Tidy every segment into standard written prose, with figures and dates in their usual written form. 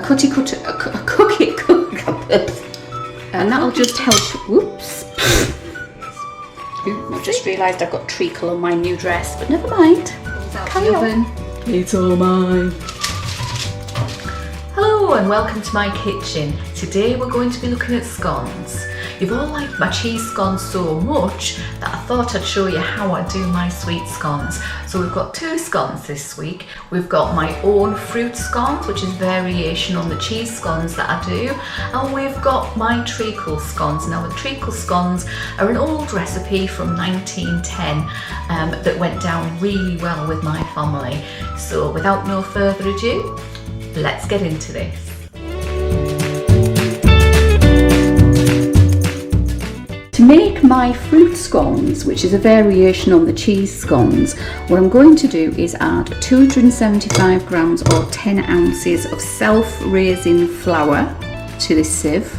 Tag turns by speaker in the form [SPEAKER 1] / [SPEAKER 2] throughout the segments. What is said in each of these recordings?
[SPEAKER 1] cookie cutter, and that'll just help. Whoops! I've just realised I've got treacle on my new dress, but never mind. Carry on.
[SPEAKER 2] It's all mine. Hello and welcome to my kitchen. Today we're going to be looking at scones. You've all liked my cheese scones so much that I thought I'd show you how I do my sweet scones. So we've got two scones this week. We've got my own fruit scones, which is variation on the cheese scones that I do, and we've got my treacle scones. Now the treacle scones are an old recipe from 1910 that went down really well with my family. So without no further ado, let's get into this.
[SPEAKER 1] To make my fruit scones, which is a variation on the cheese scones, what I'm going to do is add 275 grams or 10 ounces of self-raising flour to this sieve,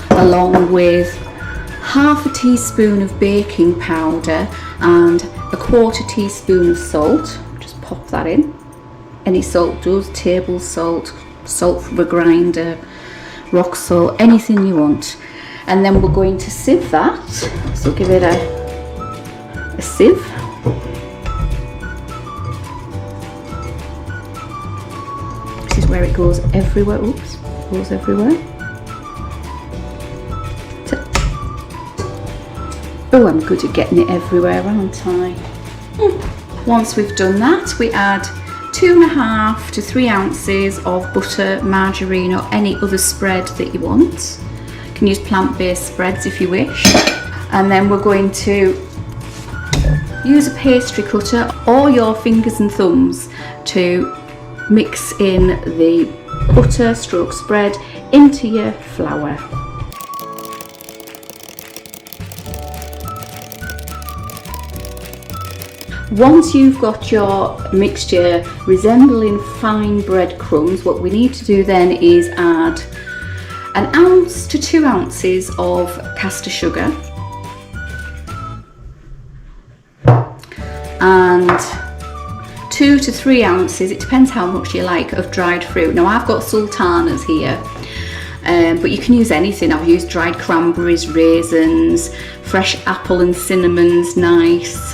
[SPEAKER 1] along with half a teaspoon of baking powder and a quarter teaspoon of salt. Just pop that in. Any salt does, table salt, salt from a grinder, rock salt, anything you want. And then we're going to sieve that, so give it a sieve. This is where it goes everywhere. Oops, it goes everywhere. Oh, I'm good at getting it everywhere, aren't I? Once we've done that, we add 2.5 to 3 ounces of butter, margarine or any other spread that you want. You can use plant-based spreads if you wish. And then we're going to use a pastry cutter or your fingers and thumbs to mix in the butter stroke spread into your flour. Once you've got your mixture resembling fine breadcrumbs, what we need to do then is add 1 ounce to 2 ounces of caster sugar and 2 to 3 ounces, it depends how much you like, of dried fruit. Now I've got sultanas here, but you can use anything. I've used dried cranberries, raisins, fresh apple and cinnamon's nice,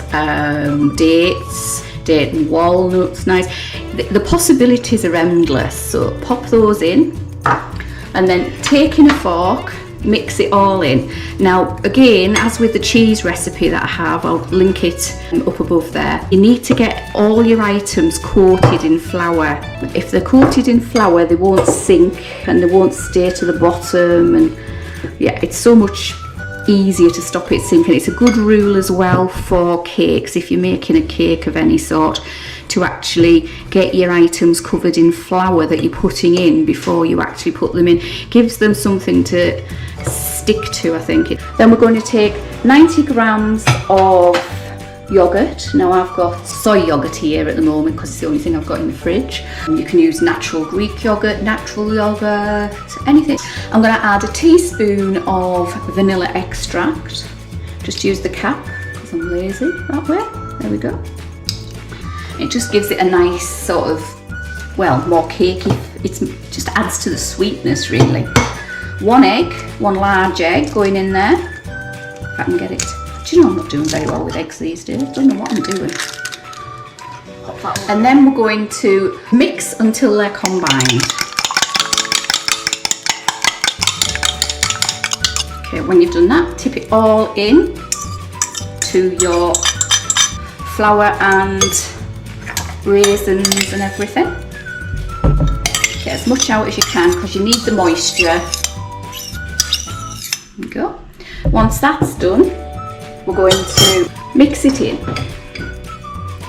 [SPEAKER 1] dates, date and walnuts, nice. The possibilities are endless, so pop those in and then taking a fork, mix it all in. Now again, as with the cheese recipe that I have, I'll link it up above there, you need to get all your items coated in flour. If they're coated in flour, they won't sink and they won't stay to the bottom, and yeah, it's so much easier to stop it sinking. It's a good rule as well for cakes, if you're making a cake of any sort, to actually get your items covered in flour that you're putting in before you actually put them in. Gives them something to stick to, I think. Then we're going to take 90 grams of yogurt. Now I've got soy yogurt here at the moment because it's the only thing I've got in the fridge. You can use natural Greek yogurt, natural yogurt, anything. I'm going to add a teaspoon of vanilla extract. Just use the cap because I'm lazy that way. There we go. It just gives it a nice sort of, well, more cakey. It just adds to the sweetness really. 1 egg, 1 large egg going in there. If I can get it. Do you know I'm not doing very well with eggs these days? I don't know what I'm doing. And then we're going to mix until they're combined. Okay, when you've done that, tip it all in to your flour and raisins and everything. Get as much out as you can because you need the moisture. There we go. Once that's done, we're going to mix it in.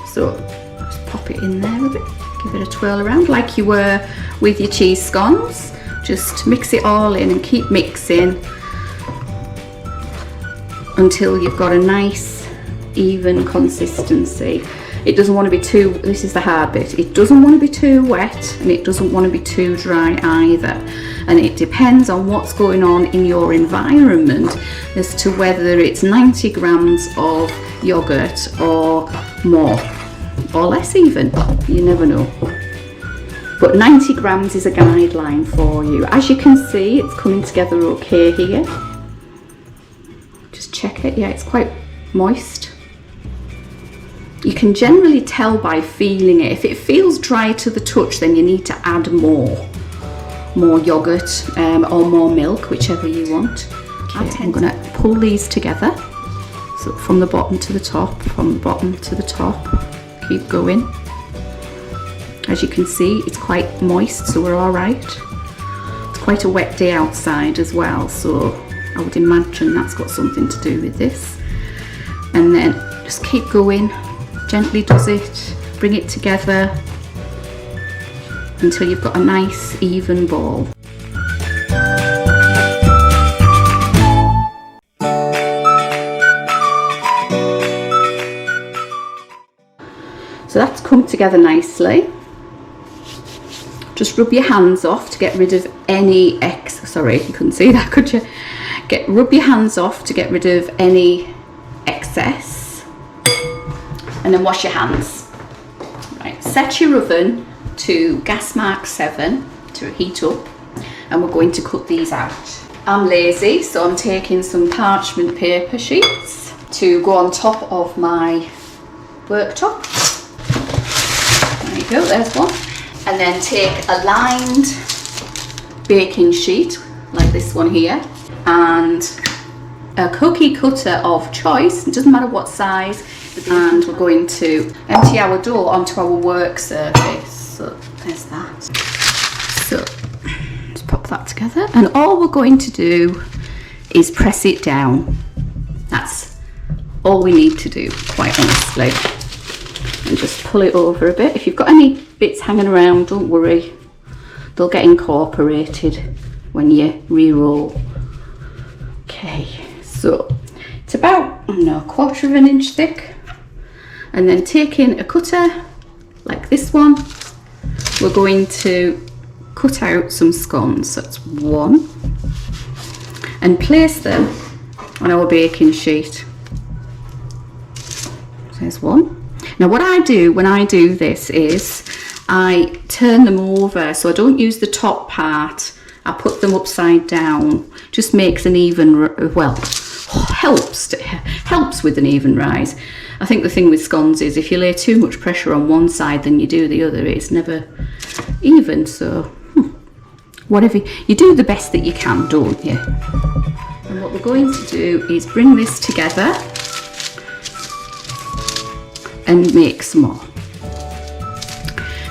[SPEAKER 1] So just pop it in there a bit, give it a twirl around like you were with your cheese scones. Just mix it all in and keep mixing until you've got a nice even consistency. It doesn't want to be too, this is the hard bit, it doesn't want to be too wet and it doesn't want to be too dry either. And it depends on what's going on in your environment as to whether it's 90 grams of yogurt or more, or less even, you never know. but 90 grams is a guideline for you. As you can see, it's coming together okay here. Just check it. Yeah, it's quite moist. You can generally tell by feeling it. If it feels dry to the touch, then you need to add more yogurt or more milk, whichever you want. Okay, I'm going to pull these together. So from the bottom to the top, from the bottom to the top. Keep going. As you can see, it's quite moist, so we're all right. It's quite a wet day outside as well, so I would imagine that's got something to do with this. And then just keep going. Gently does it. Bring it together until you've got a nice even ball. So that's come together nicely. Just rub your hands off to get rid of any sorry, you couldn't see that, could you? Rub your hands off to get rid of any excess. And then wash your hands. Right, set your oven to gas mark 7 to heat up, and we're going to cut these out. I'm lazy, so I'm taking some parchment paper sheets to go on top of my worktop. There you go, there's one. And then take a lined baking sheet, like this one here, and a cookie cutter of choice, it doesn't matter what size, and we're going to empty our dough onto our work surface. So there's that. So just pop that together, and all we're going to do is press it down. That's all we need to do, quite honestly. And just pull it over a bit. If you've got any bits hanging around, don't worry, they'll get incorporated when you re-roll. Okay, so it's about, I don't know, 1/4 of an inch thick. And then taking a cutter like this one, we're going to cut out some scones. So that's one, and place them on our baking sheet. There's one. Now what I do when I do this is I turn them over, so I don't use the top part, I put them upside down. Just makes an even, well, helps with an even rise. I think the thing with scones is if you lay too much pressure on one side than you do the other, it's never even. So whatever, you do the best that you can, don't you? And what we're going to do is bring this together and make some more.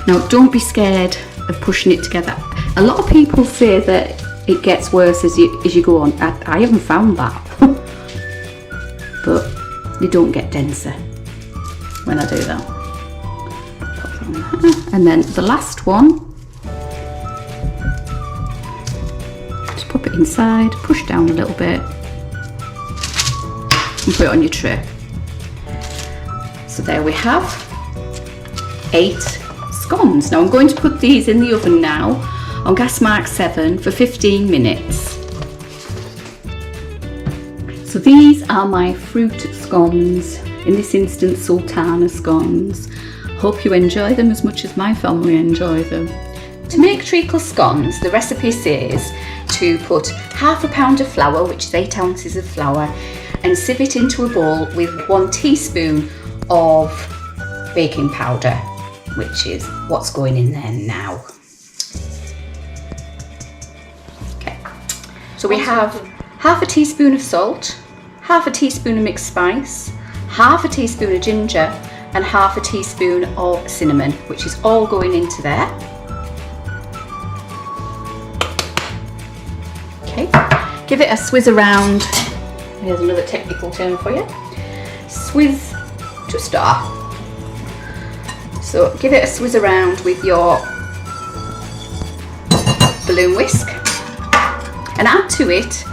[SPEAKER 1] Now don't be scared of pushing it together. A lot of people say that it gets worse as you go on. I haven't found that. But they don't get denser when I do that. And then the last one, just pop it inside, push down a little bit and put it on your tray. So there we have 8 scones. Now I'm going to put these in the oven now on gas mark 7 for 15 minutes. So these are my fruit scones, in this instance Sultana scones. Hope you enjoy them as much as my family enjoy them. To make treacle scones, the recipe says to put 1/2 pound of flour, which is 8 ounces of flour, and sieve it into a bowl with 1 teaspoon of baking powder, which is what's going in there now. Okay, so we have 1/2 teaspoon of salt, 1/2 teaspoon of mixed spice, 1/2 teaspoon of ginger, and 1/2 teaspoon of cinnamon, which is all going into there. Okay, give it a swizz around. Here's another technical term for you. Swizz to stir. So give it a swizz around with your balloon whisk, and add to it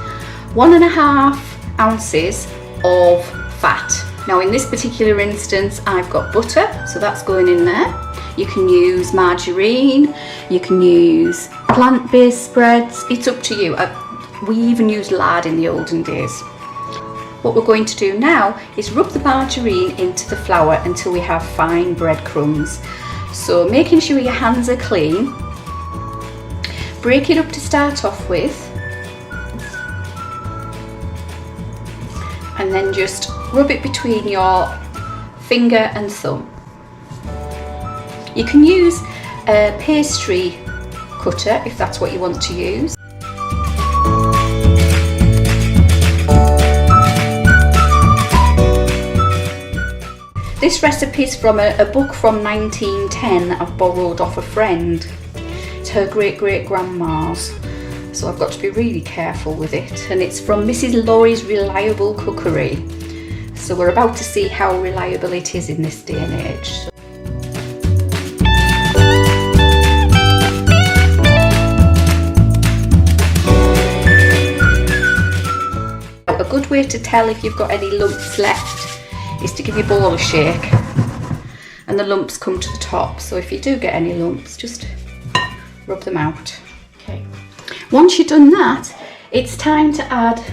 [SPEAKER 1] 1.5 ounces of fat. Now in this particular instance I've got butter, so that's going in there. You can use margarine, you can use plant-based spreads, it's up to you. We even used lard in the olden days. What we're going to do now is rub the margarine into the flour until we have fine breadcrumbs. So making sure your hands are clean, break it up to start off with, and then just rub it between your finger and thumb. You can use a pastry cutter if that's what you want to use. This recipe is from a book from 1910 that I've borrowed off a friend. It's her great-great-grandma's, so I've got to be really careful with it. And it's from Mrs. Laurie's Reliable Cookery. So we're about to see how reliable it is in this day and age. A good way to tell if you've got any lumps left is to give your bowl a shake and the lumps come to the top. So if you do get any lumps, just rub them out. Okay. Once you've done that, it's time to add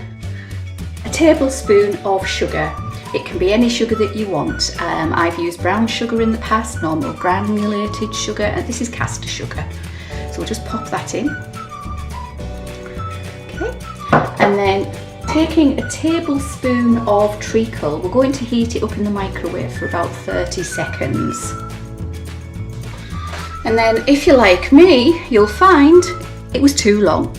[SPEAKER 1] a tablespoon of sugar. It can be any sugar that you want. I've used brown sugar in the past, normal granulated sugar, and this is caster sugar. So we'll just pop that in. Okay. And then taking a tablespoon of treacle, we're going to heat it up in the microwave for about 30 seconds. And then if you're like me, you'll find it was too long.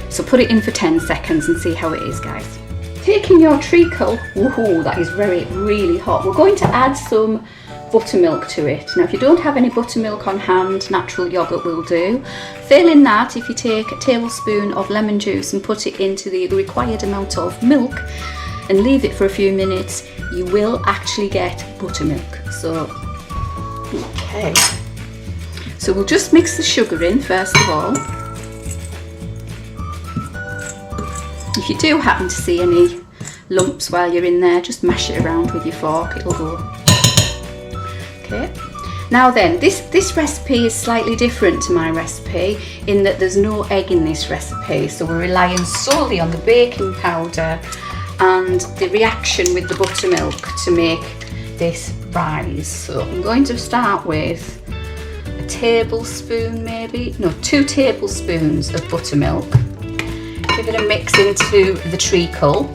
[SPEAKER 1] So put it in for 10 seconds and see how it is, guys. Taking your treacle, woohoo, that is really hot. We're going to add some buttermilk to it. Now if you don't have any buttermilk on hand, natural yogurt will do. Failing that, if you take a tablespoon of lemon juice and put it into the required amount of milk and leave it for a few minutes, you will actually get buttermilk. So, okay. So we'll just mix the sugar in first of all. If you do happen to see any lumps while you're in there, just mash it around with your fork, it'll go. Okay. Now then, this recipe is slightly different to my recipe in that there's no egg in this recipe, so we're relying solely on the baking powder and the reaction with the buttermilk to make this rise. So I'm going to start with a tablespoon, maybe, no, 2 tablespoons of buttermilk. Give it a mix into the treacle.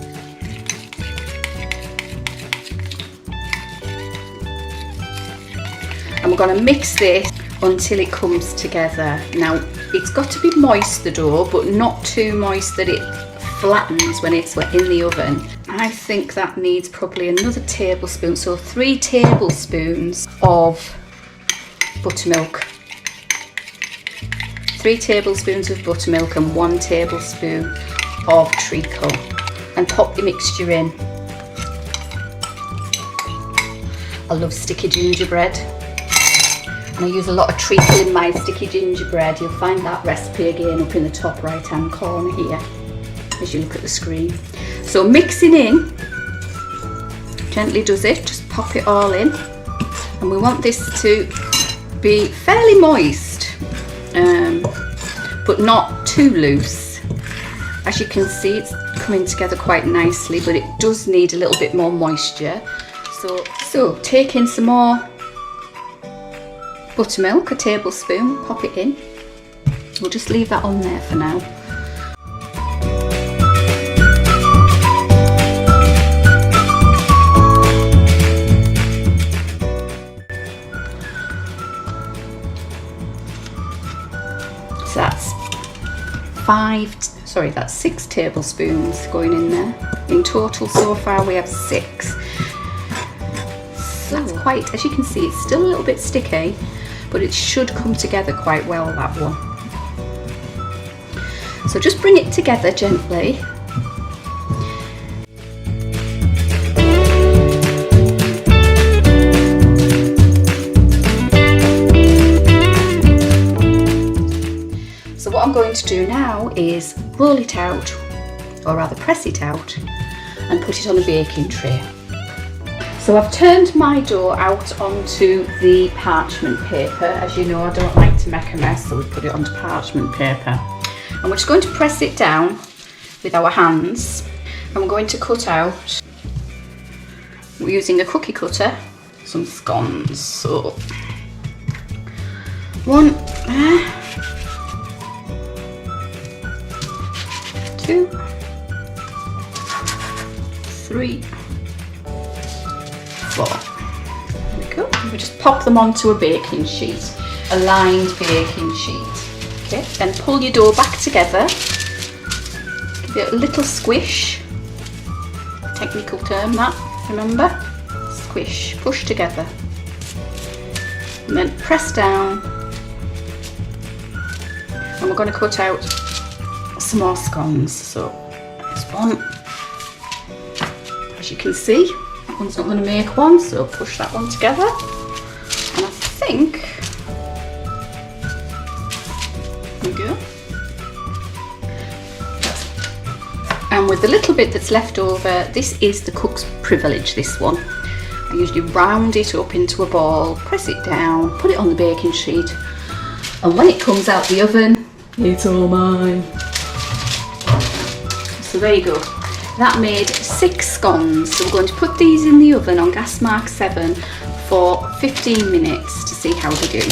[SPEAKER 1] And we're going to mix this until it comes together. Now it's got to be moist, the dough, but not too moist that it flattens when it's in the oven. I think that needs probably another tablespoon, so 3 tablespoons of buttermilk. 3 tablespoons of buttermilk and 1 tablespoon of treacle, and pop the mixture in. I love sticky gingerbread. And I use a lot of treacle in my sticky gingerbread. You'll find that recipe again up in the top right hand corner here as you look at the screen. So mixing in, gently does it, just pop it all in. And we want this to be fairly moist, but not too loose. As you can see, it's coming together quite nicely, but it does need a little bit more moisture. So take in some more buttermilk, a tablespoon, pop it in. We'll just leave that on there for now. So that's 6 tablespoons going in there. In total so far we have 6. So that's quite, as you can see, it's still a little bit sticky, but it should come together quite well, that one. So just bring it together gently. So what I'm going to do now is roll it out, or rather press it out, and put it on a baking tray. So I've turned my dough out onto the parchment paper. As you know, I don't like to make a mess, so we put it onto parchment paper. And we're just going to press it down with our hands. And we're going to cut out, we're using a cookie cutter, some scones. So 1 there, 2, 3, 4. There we go. We just pop them onto a baking sheet, a lined baking sheet. Okay, then pull your dough back together. Give it a little squish. Technical term that, remember? Squish, push together. And then press down. And we're going to cut out some more scones. So there's one. As you can see, that one's not going to make one, so push that one together. And I think, there we go. And with the little bit that's left over, this is the cook's privilege, this one. I usually round it up into a ball, press it down, put it on the baking sheet, and when it comes out the oven, it's all mine. So there you go. That made 6 scones. So we're going to put these in the oven on gas mark 7 for 15 minutes to see how they do.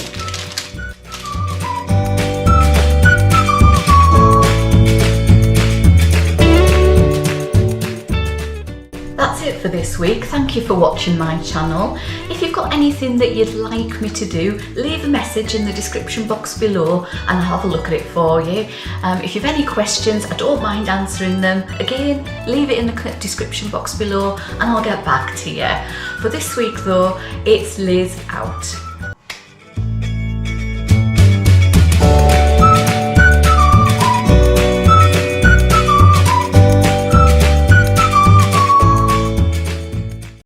[SPEAKER 2] That's it for this week. Thank you for watching my channel. If you've got anything that you'd like me to do, leave a message in the description box below and I'll have a look at it for you. If you've any questions, I don't mind answering them. Again, leave it in the description box below and I'll get back to you. For this week though, it's Liz out.